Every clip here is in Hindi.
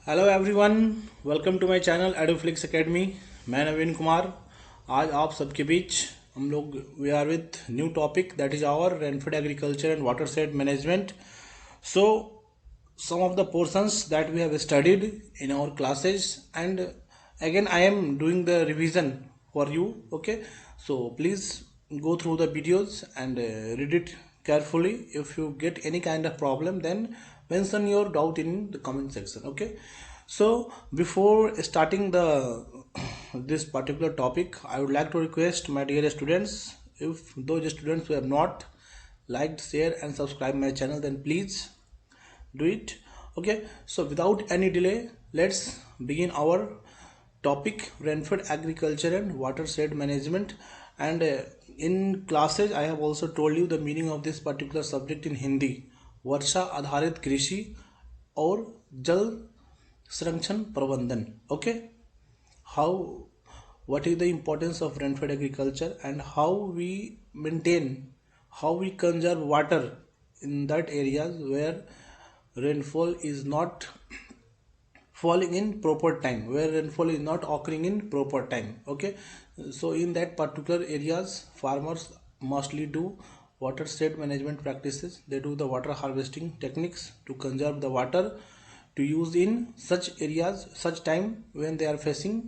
Hello everyone, welcome to my channel Adoflix academy. मैं नवीन कुमार। आज आप सबके बीच हम लोग we are with new topic that is our rainfed agriculture and watershed management. So some of the portions that we have studied in our classes, and again I am doing the revision for you. Okay, so please go through the videos and read it carefully. If you get any kind of problem, then mention your doubt in the comment section. Okay, so before starting the this particular topic, I would like to request my dear students, if those students who have not liked, share and subscribe my channel, then please do it. Okay, so without any delay, let's begin our topic, rainfed agriculture and watershed management. And in classes I have also told you the meaning of this particular subject in Hindi: वर्षा आधारित कृषि और जल संरक्षण प्रबंधन. Okay, how, what is the importance of rainfed agriculture and how we maintain, how we conserve water in that areas where rainfall is not falling in proper time, where rainfall is not occurring in proper time. Okay, so in that particular areas farmers mostly do water shed management practices. They do the water harvesting techniques to conserve the water to use in such areas, such time when they are facing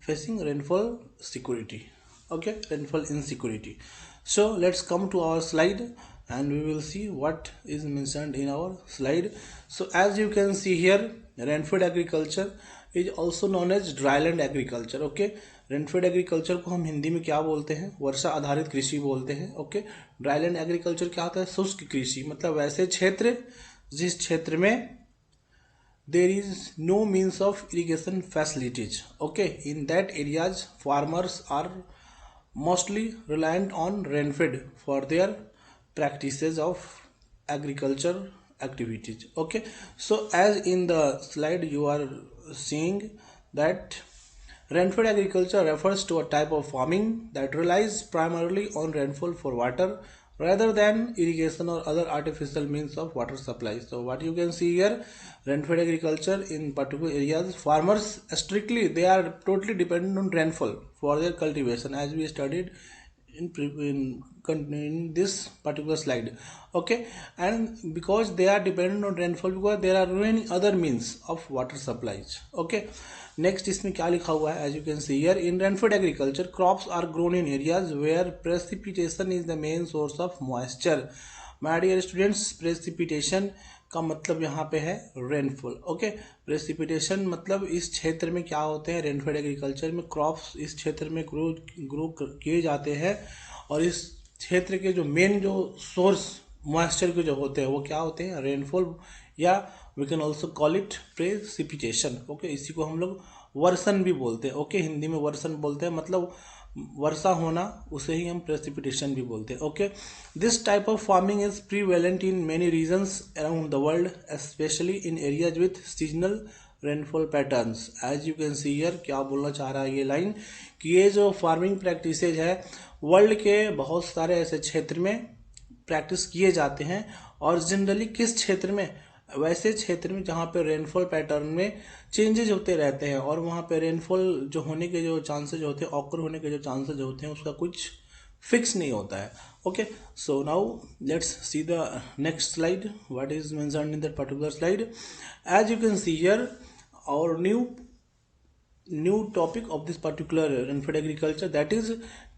rainfall security. Okay, rainfall insecurity. So let's come to our slide and we will see what is mentioned in our slide. So as you can see here, rainfed agriculture is also known as dryland agriculture. Okay, rainfed agriculture को हम हिंदी में क्या बोलते हैं? वर्षा आधारित कृषि बोलते हैं. ओके, ड्राईलैंड एग्रीकल्चर क्या होता है? शुष्क कृषि, मतलब वैसे क्षेत्र जिस क्षेत्र में there is no means of irrigation facilities. Okay, in that areas farmers are mostly reliant on rainfed for their practices of agriculture activities. Okay, so as in the slide you are seeing that rainfed agriculture refers to a type of farming that relies primarily on rainfall for water rather than irrigation or other artificial means of water supply. So what you can see here, rainfed agriculture in particular areas, farmers strictly, they are totally dependent on rainfall for their cultivation, as we studied in this particular slide. Okay, and because they are dependent on rainfall, because there are many other means of water supplies. Okay, next इसमें क्या लिखा हुआ है? As you can see here, in rainfed agriculture crops are grown in areas where precipitation is the main source of moisture. My dear students, precipitation का मतलब यहाँ पे है रेनफॉल. ओके, प्रेसिपिटेशन मतलब इस क्षेत्र में क्या होते हैं? रेनफेड एग्रीकल्चर में क्रॉप्स इस क्षेत्र में ग्रो किए जाते हैं और इस क्षेत्र के जो मेन जो सोर्स मॉइस्चर के जो होते हैं वो क्या होते हैं? रेनफॉल, या we can also call it precipitation. Okay, इसी को हम लोग वर्षण भी बोलते हैं. ओके, हिंदी में वर्षण बोलते हैं, मतलब वर्षा होना, उसे ही हम प्रेसिपिटेशन भी बोलते हैं. Okay, this type of farming is prevalent in many regions around the world, specially in areas with seasonal rainfall patterns. As you can see here, क्या बोलना चाह रहा है ये लाइन, कि ये जो फार्मिंग प्रैक्टिसेज है वर्ल्ड के बहुत सारे ऐसे क्षेत्र में प्रैक्टिस किए जाते हैं. और जनरली किस क्षेत्र में? वैसे क्षेत्र में जहाँ पे रेनफॉल पैटर्न में चेंजेज होते रहते हैं और वहाँ पे रेनफॉल जो होने के जो चांसेज होते हैं, ऑकर होने के जो चांसेज होते हैं, उसका कुछ फिक्स नहीं होता है. Okay, so now let's see the next slide, what is mentioned in that particular slide. As you can see here, और new topic of this particular rainfed agriculture, that is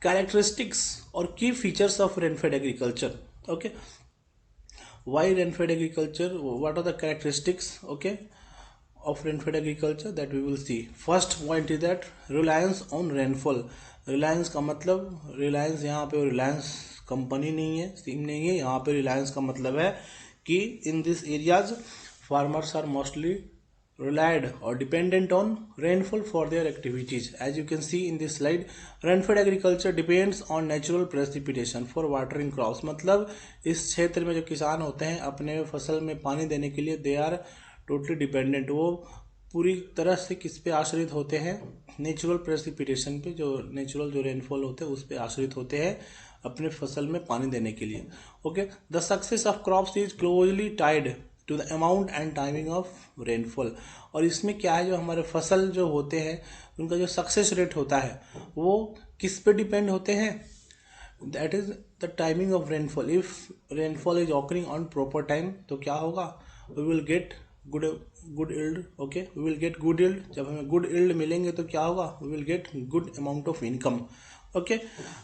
characteristics और key features of rainfed agriculture. Okay, why rainfed agriculture, what are the characteristics, okay, of rainfed agriculture, that we will see. First point is that reliance on rainfall. reliance का मतलब, reliance यहाँ पे reliance कंपनी नहीं है, सिम नहीं है, यहाँ पे reliance का मतलब है कि in these areas farmers are mostly relied or dependent on rainfall for their activities. As you can see in this slide, rainfed agriculture depends on natural precipitation for watering crops. मतलब इस क्षेत्र में जो किसान होते हैं अपने फसल में पानी देने के लिए, they are totally dependent, वो पूरी तरह से किस पे आश्रित होते हैं? नेचुरल प्रेसिपिटेशन पे, जो नेचुरल जो रेनफॉल होते हैं उस पे आश्रित होते हैं अपने फसल में पानी देने के लिए. Okay, the success of crops is closely tied to the amount and timing of rainfall. और इसमें क्या है, जो हमारे फसल जो होते हैं उनका जो सक्सेस रेट होता है वो किस पे डिपेंड होते हैं, that is the timing of rainfall. If rainfall is occurring on proper time तो क्या होगा, we will get good yield. Okay, we will get good yield. जब हमें गुड इल्ड मिलेंगे तो क्या होगा, we will get good amount of income. Okay,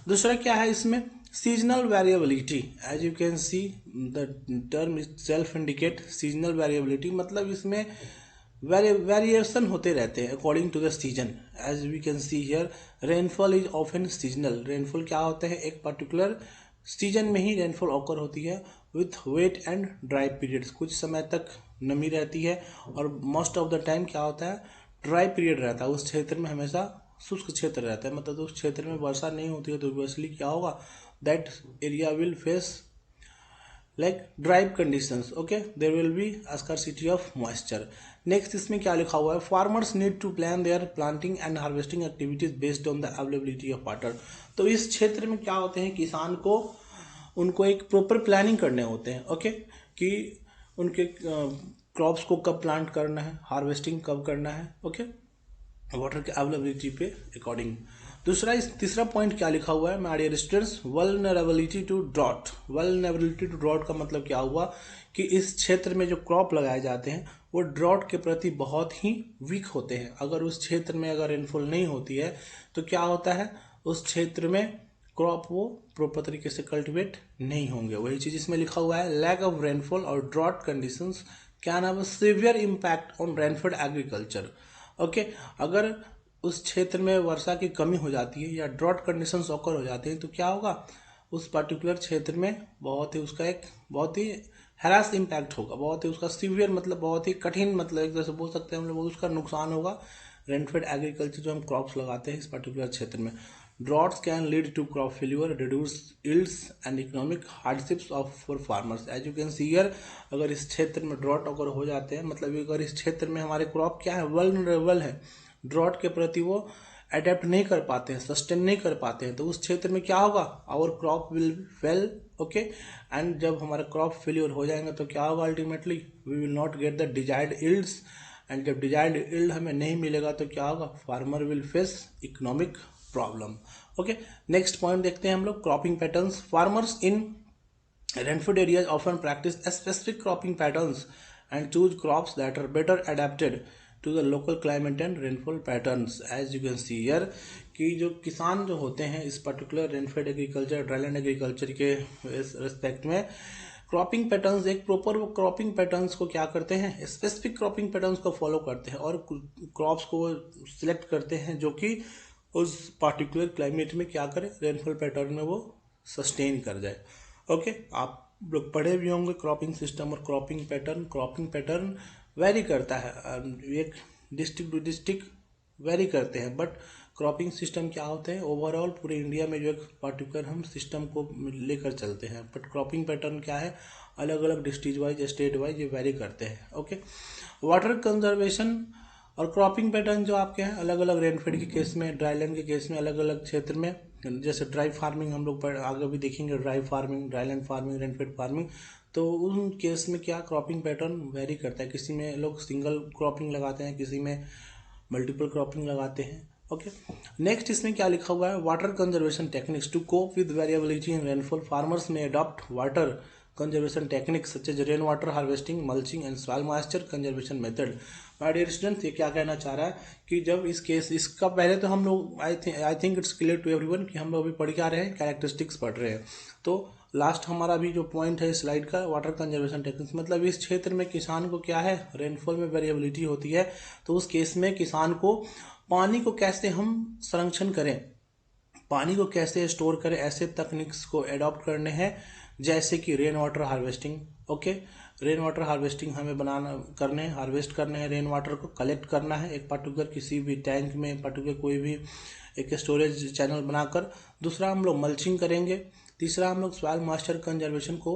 दूसरा क्या है इसमें, seasonal variability. As you can see the term self indicate seasonal variability, मतलब इसमें वेरिएशन होते रहते हैं according to the season. As we can see here, rainfall is often seasonal. Rainfall क्या होते हैं, एक पर्टिकुलर सीजन में ही रेनफॉल ऑकर होती है with wet and dry periods. कुछ समय तक नमी रहती है और मोस्ट ऑफ द टाइम क्या होता है, ड्राई पीरियड रहता है। उस क्षेत्र में हमेशा शुष्क क्षेत्र रहता है, मतलब उस क्षेत्र में वर्षा नहीं होती है तो ऑब्वियसली क्या होगा, that area will face like dry conditions. Okay, there will be a scarcity of moisture. Next इसमें क्या लिखा हुआ है, farmers need to plan their planting and harvesting activities based on the availability of water. तो इस क्षेत्र में क्या होते हैं, किसान को उनको एक प्रॉपर प्लानिंग करने होते हैं। ओके, कि उनके क्रॉप्स को कब प्लांट करना है, हार्वेस्टिंग कब करना है, ओके, वाटर के अवेलेबिलिटी पे अकॉर्डिंग। दूसरा इस तीसरा पॉइंट क्या लिखा हुआ है, my dear students, vulnerability to drought. Vulnerability to drought का मतलब क्या हुआ कि इस क्षेत्र में जो क्रॉप लगाए जाते हैं वो ड्रॉट के प्रति बहुत ही वीक होते हैं। अगर उस क्षेत्र में अगर रेनफॉल नहीं होती है तो क्या होता है, उस क्षेत्र में क्रॉप वो प्रॉपर तरीके से कल्टिवेट नहीं होंगे। वही चीज इसमें लिखा हुआ है, लैक ऑफ रेनफॉल और drought conditions can have a severe impact on rainfed agriculture. Okay, अगर उस क्षेत्र में वर्षा की कमी हो जाती है या ड्रॉट कंडीशंस ऑकर हो जाते हैं तो क्या होगा, उस पर्टिकुलर क्षेत्र में बहुत ही उसका एक बहुत ही हैरास इम्पैक्ट होगा, बहुत ही उसका सीवियर मतलब बहुत ही कठिन, मतलब एक तरह से बोल सकते हैं हम लोग उसका नुकसान होगा। रेनफेड एग्रीकल्चर जो हम क्रॉप्स लगाते हैं इस पर्टिकुलर क्षेत्र में, droughts can lead to crop failure, reduce yields and economic hardships of for farmers. As you can see here, अगर इस क्षेत्र में ड्रॉट अगर हो जाते हैं, मतलब अगर इस क्षेत्र में हमारे क्रॉप क्या है, वल्नरेबल है, ड्रॉट के प्रति वो अडेप्ट नहीं कर पाते हैं, सस्टेन नहीं कर पाते हैं, तो उस क्षेत्र में क्या होगा, our crop will fail. Okay, and जब हमारा क्रॉप फेल्यूर हो जाएंगे तो क्या होगा, ultimately we will not get the desired yields. And जब डिजायर्ड यील्ड हमें नहीं मिलेगा तो क्या होगा, farmer will face economic problem. Okay, next point देखते हैं हम लोग, cropping patterns. Farmers in rainfed areas often practice specific cropping patterns and choose crops that are better adapted to the local climate and rainfall patterns. As you can see here, कि जो किसान जो होते हैं इस particular rainfed agriculture, dryland agriculture के रिस्पेक्ट में क्रॉपिंग पैटर्न्स, एक प्रॉपर क्रॉपिंग पैटर्न्स को क्या करते हैं, स्पेसिफिक क्रॉपिंग पैटर्न्स को फॉलो करते हैं और क्रॉप्स को सिलेक्ट करते हैं जो कि उस पर्टिकुलर क्लाइमेट में क्या करे, रेनफॉल पैटर्न में वो सस्टेन कर जाए। ओके, आप लोग पढ़े भी होंगे क्रॉपिंग सिस्टम और cropping pattern. Cropping pattern very करता है, एक डिस्ट्रिक्ट टू डिस्ट्रिक्ट वेरी करते हैं, बट क्रॉपिंग सिस्टम क्या होते हैं, ओवरऑल पूरे इंडिया में जो एक पर्टिकुलर हम सिस्टम को लेकर चलते हैं, बट क्रॉपिंग पैटर्न क्या है, अलग अलग डिस्ट्रिक्ट वाइज, स्टेट वाइज ये वेरी करते हैं। ओके, वाटर कंजर्वेशन और क्रॉपिंग पैटर्न जो आपके हैं अलग अलग रेनफेड के केस में, ड्राईलैंड के केस में, अलग अलग क्षेत्र में, जैसे ड्राई फार्मिंग हम लोग आगे भी देखेंगे, dry farming, dryland farming, rainfed farming, तो उन केस में क्या क्रॉपिंग पैटर्न वेरी करता है। किसी में लोग सिंगल क्रॉपिंग लगाते हैं, किसी में मल्टीपल क्रॉपिंग लगाते हैं। ओके, नेक्स्ट इसमें क्या लिखा हुआ है, water conservation techniques to cope with variability in rainfall. Farmers में adopt water conservation techniques such as rain water harvesting, mulching and soil moisture conservation method। My dear students, ये क्या कहना चाह रहा है कि जब इस केस इसका पहले तो हम लोग I think it's clear to everyone कि हम लोग अभी पढ़ क्या रहे हैं, कैरेक्टरिस्टिक्स पढ़ रहे हैं। तो लास्ट हमारा भी जो पॉइंट है स्लाइड का, वाटर कंजर्वेशन टेक्निक्स, मतलब इस क्षेत्र में किसान को क्या है, रेनफॉल में वेरिएबिलिटी होती है, तो उस केस में किसान को पानी को कैसे हम संरक्षण करें, पानी को कैसे स्टोर करें, ऐसे तकनीक्स को एडॉप्ट करने हैं, जैसे कि rain water harvesting. Okay, rain water harvesting हमें करने हैं, हार्वेस्ट करने हैं, रेन वाटर को कलेक्ट करना है एक पर्टिकुलर किसी भी टैंक में, पर्टिकुलर कोई भी एक स्टोरेज चैनल बनाकर। दूसरा हम लोग मल्चिंग करेंगे। तीसरा हम लोग सॉइल मॉइस्चर कंजर्वेशन को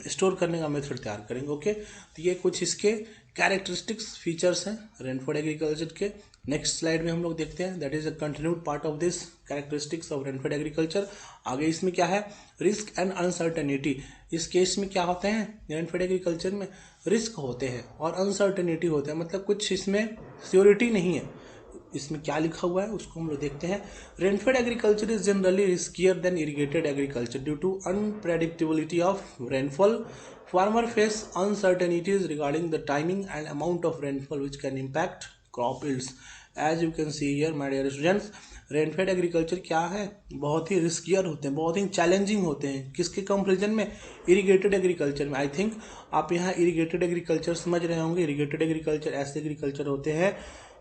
स्टोर करने का मेथड तैयार करेंगे। ओके, तो ये कुछ इसके कैरेक्टरिस्टिक्स फीचर्स हैं रेनफेड एग्रीकल्चर के। नेक्स्ट स्लाइड में हम लोग देखते हैं, that is a continued part of this characteristics of rainfed agriculture. आगे इसमें क्या है, रिस्क एंड अनसर्टेनिटी। इस केस में क्या होते हैं रेनफेड एग्रीकल्चर में, रिस्क होते हैं और अनसर्टेनिटी होते हैं, मतलब कुछ इसमें श्योरिटी नहीं है। इसमें क्या लिखा हुआ है उसको हम लोग देखते हैं। Rainfed agriculture is generally riskier than irrigated agriculture due to unpredictability of rainfall. Farmer face uncertainties regarding the timing and amount of rainfall which can impact crop yields. As you can see here my dear students, rainfed agriculture क्या है, बहुत ही रिस्कियर होते हैं, बहुत ही चैलेंजिंग होते हैं। किसके कंपेरिजन में? इरिगेटेड एग्रीकल्चर में। आई थिंक आप यहाँ इरिगेटेड एग्रीकल्चर समझ रहे होंगे। इरिगेटेड एग्रीकल्चर ऐसे एग्रीकल्चर होते हैं,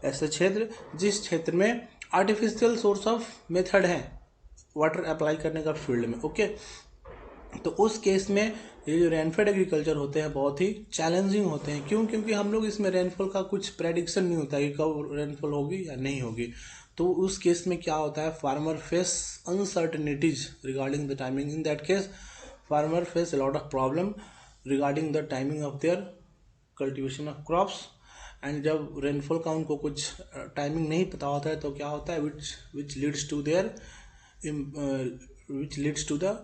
ऐसे क्षेत्र जिस क्षेत्र में आर्टिफिशियल सोर्स ऑफ मेथड है वाटर अप्लाई करने का फील्ड में। ओके, तो उस केस में ये जो रेनफेड एग्रीकल्चर होते हैं बहुत ही चैलेंजिंग होते हैं। क्यों? क्योंकि हम लोग इसमें रेनफॉल का कुछ प्रेडिक्शन नहीं होता कि कब रेनफॉल होगी या नहीं होगी। तो उस केस में क्या होता है, farmer face uncertainties regarding the timing. In that case farmer face lot of problem regarding the timing of their cultivation of crops. And जब रेनफॉल का उनको कुछ टाइमिंग नहीं पता होता है तो क्या होता है, which leads to the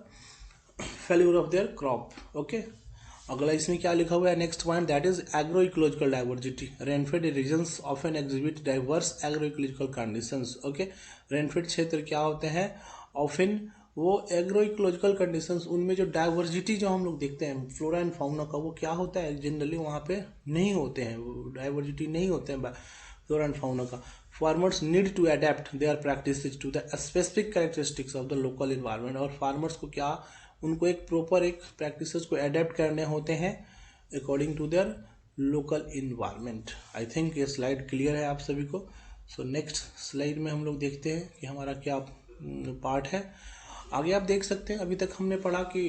failure of their crop. Okay, अगला इसमें क्या लिखा हुआ है, next point, that is agro ecological diversity. Rainfed regions often exhibit diverse agro ecological conditions. Okay, rainfed क्षेत्र क्या होते हैं, ऑफन वो एग्रो इकोलॉजिकल कंडीशंस, उनमें जो डाइवर्सिटी जो हम लोग देखते हैं फ्लोरा एंड फाउना का, वो क्या होता है, जनरली वहाँ पे नहीं होते हैं, डाइवर्सिटी नहीं होते हैं फ्लोरा एंड फाउना का। Farmers need to adapt their practices to the specific characteristics of the local environment. और फार्मर्स को क्या, उनको एक प्रॉपर एक प्रैक्टिसेस को अडेप्ट करने होते हैं according to their local environment. I think ये स्लाइड क्लियर है आप सभी को। सो नेक्स्ट स्लाइड में हम लोग देखते हैं कि हमारा क्या पार्ट है। आगे आप देख सकते हैं, अभी तक हमने पढ़ा कि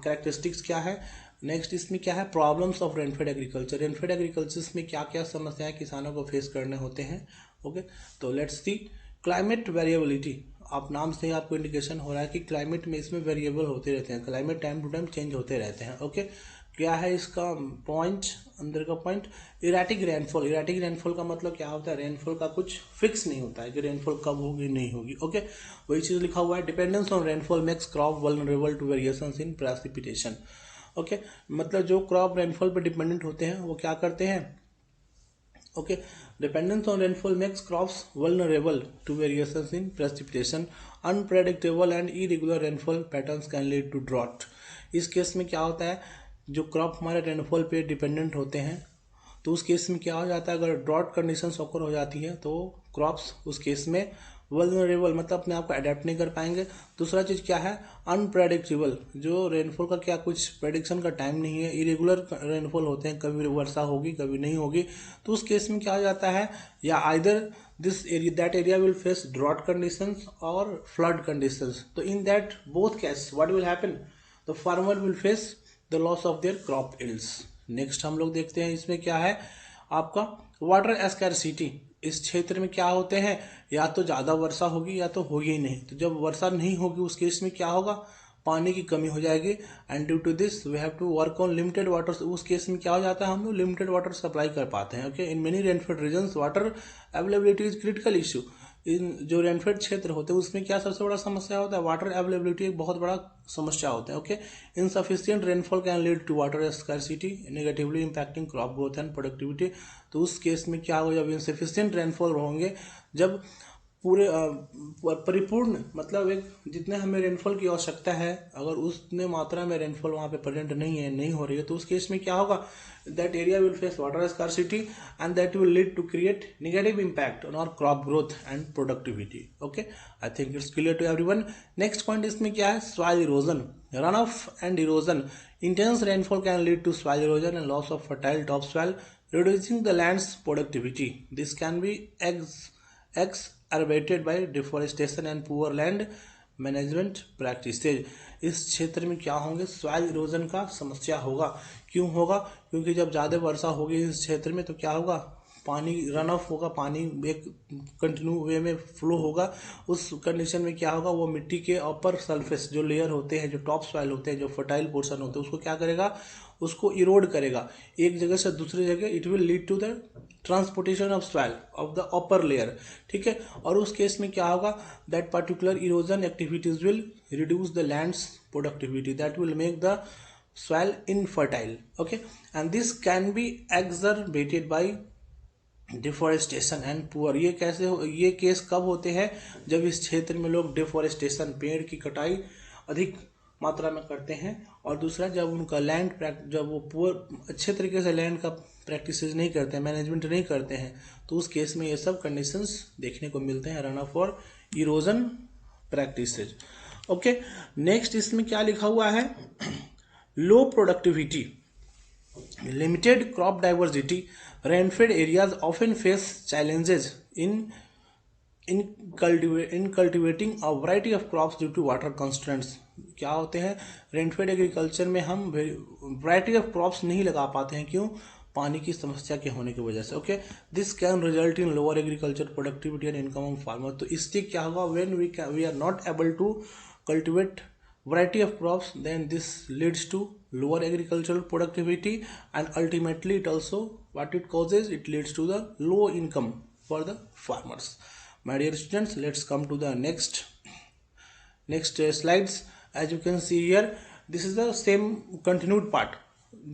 कैरेक्टरिस्टिक्स क्या है। नेक्स्ट इसमें क्या है, problems of rainfed agriculture. Rainfed agriculture में क्या क्या समस्याएं किसानों को फेस करने होते हैं। ओके, तो लेट्स सी। क्लाइमेट वेरिएबिलिटी, आप नाम से ही आपको इंडिकेशन हो रहा है कि क्लाइमेट में इसमें वेरिएबल होते रहते हैं, climate time to time change होते रहते हैं। ओके, क्या है इसका पॉइंट, अंदर का point, erratic rainfall. Erratic rainfall का मतलब क्या होता है, रेनफॉल का कुछ फिक्स नहीं होता है कि रेनफॉल कब होगी नहीं होगी। ओके, वही चीज लिखा हुआ है, dependence on rainfall makes crop vulnerable to variations in precipitation. Okay, मतलब जो क्रॉप रेनफॉल पर डिपेंडेंट होते हैं वो क्या करते हैं। Okay, dependence on rainfall makes crops vulnerable to variations in precipitation. Unpredictable and irregular rainfall patterns can lead to drought. इस केस में क्या होता है, जो क्रॉप हमारे रेनफॉल पे डिपेंडेंट होते हैं तो उस केस में क्या हो जाता है, अगर ड्रॉट कंडीशंस ऑकर हो जाती है तो क्रॉप्स उस केस में वल्नरेबल, मतलब अपने आप को अडेप्ट नहीं कर पाएंगे। दूसरा चीज क्या है, अनप्रेडिक्टेबल, जो रेनफॉल का क्या कुछ प्रेडिक्शन का टाइम नहीं है, इरेगुलर रेनफॉल होते हैं, कभी वर्षा होगी कभी नहीं होगी। तो उस केस में क्या हो जाता है, या either this area that area will face drought conditions और फ्लड कंडीशंस। तो in that both case what will happen, the farmer will face the loss of their crop yields. Next हम लोग देखते हैं इसमें क्या है आपका वाटर स्कैरसिटी। इस क्षेत्र में क्या होते हैं, या तो ज्यादा वर्षा होगी या तो होगी ही नहीं। तो जब वर्षा नहीं होगी उस केस में क्या होगा, पानी की कमी हो जाएगी। And due to this we have to work on limited water. उस केस में क्या हो जाता है, हम लोग लिमिटेड वाटर सप्लाई कर पाते हैं। Okay, in many rainfed regions water availability is critical issue. In जो रेनफेड क्षेत्र होते हैं उसमें क्या सबसे बड़ा समस्या होता है, वाटर अवेलेबिलिटी एक बहुत बड़ा समस्या होता है। Okay, insufficient rainfall can lead to water scarcity negatively impacting crop growth and productivity. तो उस केस में क्या होगा, जब इनसफिशिएंट रेनफॉल होंगे, जब पूरे परिपूर्ण, मतलब एक जितने हमें रेनफॉल की आवश्यकता है अगर उतने मात्रा में रेनफॉल वहाँ पे प्रेजेंट नहीं हो रही है, तो उस केस में क्या होगा, that area will face water scarcity and that will lead to create negative impact on our crop growth and productivity. Okay, I think it's clear to everyone. Next point इसमें क्या है, soil erosion, run off and erosion. Intense rainfall can lead to soil erosion and loss of fertile top soil, reducing the land's productivity. This can be exacerbated by deforestation and poor land management practices. इस क्षेत्र में क्या होंगे, सॉइल इरोजन का समस्या होगा। क्यों होगा, क्योंकि जब ज़्यादा वर्षा होगी इस क्षेत्र में तो क्या होगा, पानी रन ऑफ होगा, पानी एक कंटिन्यू वे में फ्लो होगा। उस कंडीशन में क्या होगा, वो मिट्टी के अपर सरफेस जो लेयर होते हैं, जो टॉप सॉइल होते हैं, जो फर्टाइल पोर्शन होते हैं, उसको क्या करेगा, उसको इरोड करेगा एक जगह से दूसरी जगह। It will lead to the transportation of soil of the upper layer. ठीक है, और उस केस में क्या होगा, that particular erosion activities will reduce the land's productivity, that will make the soil infertile. Okay, and this can be exacerbated by deforestation and poor. ये केस कब होते हैं? जब इस क्षेत्र में लोग डिफॉरेस्टेशन, पेड़ की कटाई अधिक मात्रा में करते हैं, और दूसरा जब उनका जब वो पुअर अच्छे तरीके से लैंड का प्रैक्टिस नहीं करते हैं, मैनेजमेंट नहीं करते हैं, तो उस केस में ये सब कंडीशंस देखने को मिलते हैं, रन ऑफ और इरोजन प्रैक्टिसेज। ओके, नेक्स्ट इसमें क्या लिखा हुआ है? लो productivity, limited crop diversity, rainfed areas often face challenges in cultivating a variety of crops due to water constraints. क्या होते हैं? रेनफेड एग्रीकल्चर में हम वैरायटी ऑफ क्रॉप्स नहीं लगा पाते हैं। क्यों? पानी की समस्या के होने की वजह से। Okay, this can result in lower agriculture productivity and income of farmer. तो इससे क्या होगा? When we are not able to cultivate variety of crops, then this leads to lower agricultural productivity, and ultimately it also, what it causes, it leads to the low income for the farmers. My dear students, let's come to the next slides. As you can see here, this is the same continued part.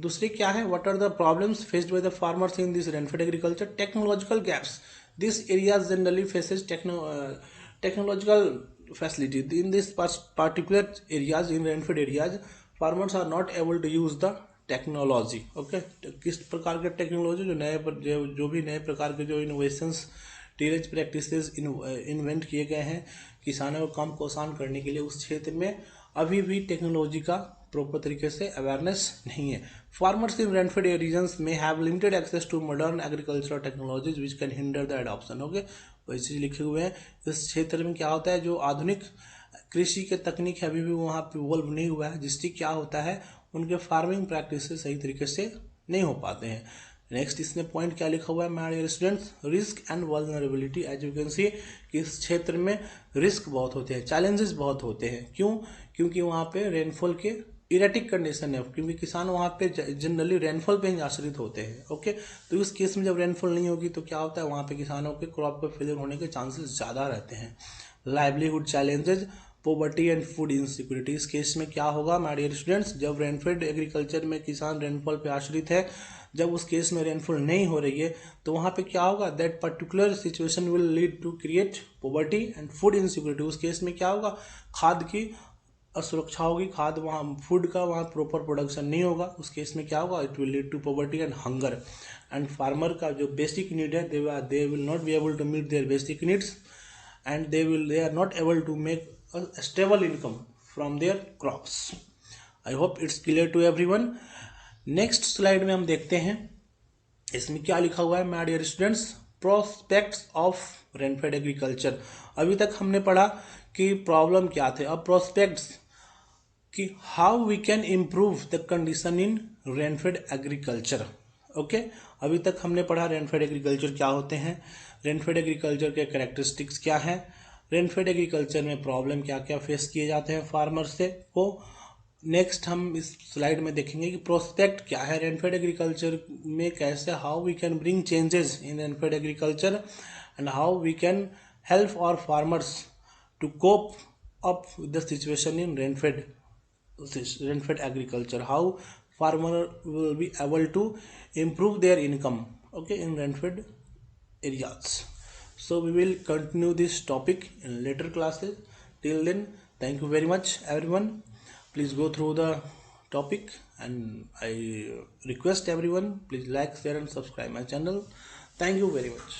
दूसरी क्या है? What are the problems faced by the farmers in this rainfed agriculture? Technological gaps. These areas generally faces technological facility. In this particular areas, in rainfed areas, farmers are not able to use the technology. Okay, किस प्रकार के टेक्नोलॉजी? जो भी नए प्रकार के जो इनोवेशंस, टीरेज प्रैक्टिसेस इन्वेंट किए गए हैं किसानों को काम को आसान करने के लिए, उस क्षेत्र में अभी भी टेक्नोलॉजी का प्रॉपर तरीके से अवेयरनेस नहीं है। फार्मर्स इन रेनफेड रीजन्स में have limited access to modern agricultural technologies which can hinder the adoption. Okay, वही चीज लिखे हुए हैं। इस क्षेत्र में क्या होता है? जो आधुनिक कृषि के तकनीक है अभी भी वहाँ पे इवॉल्व नहीं हुआ है, जिससे क्या होता है? उनके फार्मिंग प्रैक्टिस सही तरीके से नहीं हो पाते हैं। नेक्स्ट इसमें पॉइंट क्या लिखा हुआ है my dear students? Risk and vulnerability. As you can see कि इस क्षेत्र में रिस्क बहुत होते हैं, चैलेंजेस बहुत होते हैं। क्यों? क्योंकि वहाँ पे रेनफॉल के इरेटिक कंडीशन है, क्योंकि किसान वहाँ पे जनरली रेनफॉल पे ही आश्रित होते हैं। ओके, तो इस केस में जब रेनफॉल नहीं होगी तो क्या होता है? वहाँ पे किसानों के क्रॉप पे फेलियर होने के चांसेस ज़्यादा रहते हैं। Livelihood challenges, poverty and food insecurity. इस केस में क्या होगा माय डियर स्टूडेंट्स? जब रेनफेड एग्रीकल्चर में किसान रेनफॉल पे आश्रित है, जब उस केस में रेनफॉल नहीं हो रही है, तो वहाँ पे क्या होगा? That particular situation will lead to create poverty and food insecurity. उस केस में क्या होगा? खाद की असुरक्षा होगी, खाद वहाँ फूड का वहाँ प्रॉपर प्रोडक्शन नहीं होगा। उस केस में क्या होगा? It will lead to poverty and hunger. And farmer का जो बेसिक नीड है, they will not be able to meet their basic needs, and they are not able to make a stable income from their crops. I hope it's clear to everyone. Next slide में हम देखते हैं इसमें क्या लिखा हुआ है my dear students? Prospects of rainfed agriculture. अभी तक हमने पढ़ा कि प्रॉब्लम क्या थे, अब प्रोस्पेक्ट्स कि how we can improve the condition in rainfed agriculture. Okay, अभी तक हमने पढ़ा रेनफेड एग्रीकल्चर क्या होते हैं, रेनफेड एग्रीकल्चर के कैरेक्टरिस्टिक्स क्या हैं, रेनफेड एग्रीकल्चर में प्रॉब्लम क्या क्या फेस किए जाते हैं फार्मर से वो। नेक्स्ट हम इस स्लाइड में देखेंगे कि प्रोस्पेक्ट क्या है रेनफेड एग्रीकल्चर में, कैसे how we can bring changes in rainfed agriculture, and how we can help our farmers to cope up with the situation in rainfed agriculture, how farmer will be able to improve their income, okay, in rainfed areas. So we will continue this topic in later classes. Till then, thank you very much everyone. Please go through the topic, and I request everyone, please like, share and subscribe my channel. Thank you very much.